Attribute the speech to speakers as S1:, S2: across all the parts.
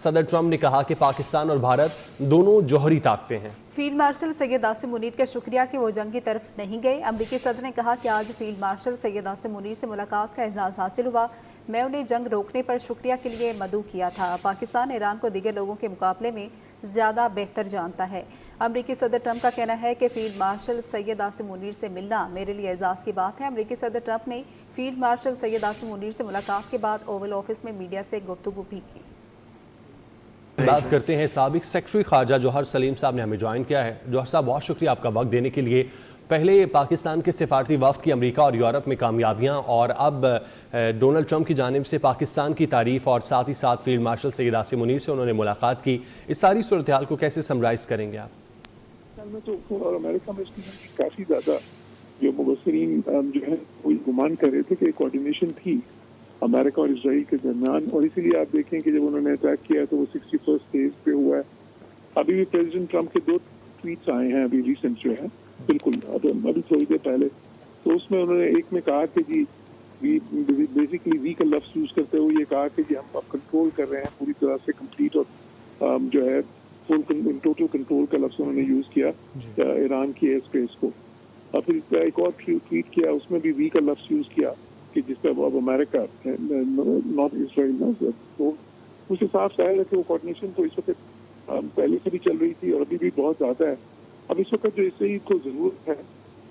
S1: सदर ट्रंप ने कहा कि पाकिस्तान और भारत दोनों जौहरी ताकतें हैं।
S2: फील्ड मार्शल सैयद आसिम मुनीर का शुक्रिया कि वो जंग की तरफ नहीं गए। अमरीकी सदर ने कहा कि आज फील्ड मार्शल सैयद आसिम मुनीर से मुलाकात का एजाज़ हासिल हुआ। मैं उन्हें जंग रोकने पर शुक्रिया के लिए मदऊ किया था। पाकिस्तान ईरान को दीगर लोगों के मुकाबले में ज़्यादा बेहतर जानता है। अमरीकी सदर ट्रंप का कहना है कि फील्ड मार्शल सैयद आसिम मुनीर से मिलना मेरे लिए एजाज़ की बात है। अमरीकी सदर ट्रंप ने फील्ड मार्शल सैयद आसिम मुनीर से मुलाकात के बाद ओवल ऑफिस में मीडिया से गुफ्तगू भी की।
S1: बात करते हैं साबिक सेक्रेटरी खारजा जौहर सलीम साहब ने हमें ज्वाइन किया है। जौहर साहब, बहुत शुक्रिया आपका वक्त देने के लिए। पहले पाकिस्तान के सिफारती वफ्द की अमेरिका और यूरोप में कामयाबियां और अब डोनाल्ड ट्रंप की जानिब से पाकिस्तान की तारीफ और साथ ही साथ फील्ड मार्शल सैयद आसिम मुनीर से उन्होंने मुलाकात की, इस सारी सूरत हाल को कैसे समराइज करेंगे आप?
S3: और अमेरिका में काफ़ी ज़्यादा जो मुबसरीन जो है वो गुमान कर रहे थे कि कोऑर्डिनेशन थी अमेरिका और इजराइल के दरमियान, और इसीलिए आप देखें कि जब उन्होंने अटैक किया तो वो 61st डेज पे हुआ है। अभी भी प्रेसिडेंट ट्रंप के 2 ट्वीट्स आए हैं अभी रिसेंट जो है, बिल्कुल अभी थोड़ी देर पहले, तो उसमें उन्होंने एक में कहा कि जी बेसिकली वी का लफ्ज़ यूज़ करते हुए ये कहा कि जी हम अब कंट्रोल कर रहे हैं पूरी तरह से कंप्लीट और जो है फुल टोटल कंट्रोल का लफ्ज़ उन्होंने यूज़ किया ईरान की एयर स्पेस को। और फिर एक और ट्वीट किया, उसमें भी वी का लफ्ज़ यूज़ किया कि जिस पर अब अमेरिका नॉट इसराइल, तो उस हिसाब से आया कि वो कोऑर्डिनेशन तो इस वक्त पहले से भी चल रही थी और अभी भी बहुत ज़्यादा है। अब इस वक्त जो इससे को ज़रूरत है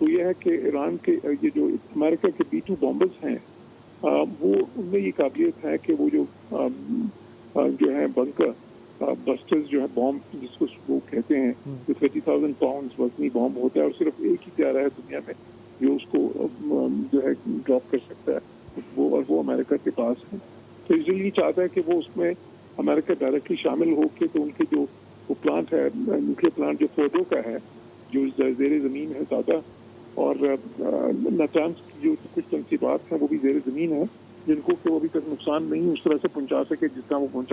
S3: तो यह है कि ईरान के ये जो अमेरिका के B-2 बॉम्बर्स हैं वो उनमें ये काबिलियत है कि वो जो है बंकर बस्टर्स जो है बॉम्ब जिसको वो कहते हैं, जो 30,000 पाउंड वजनी बॉम्ब होता है और सिर्फ एक ही प्यारा है दुनिया में जो उसको जो है ड्रॉप कर सकता है, वो अमेरिका के पास है। तो इसलिए चाहता है कि वो उसमें अमेरिका डायरेक्टली शामिल होकर तो उनके जो वो प्लांट है न्यूक्लियर प्लांट जो फोर्डो का है जो ज़ेर ज़मीन है ज़्यादा, और नाटांज की जो कुछ तनसीबात हैं वो भी ज़ेर ज़मीन है जिनको कि वो अभी तक नुकसान नहीं उस तरह से पहुँचा सके जिस तरह वो पहुँचा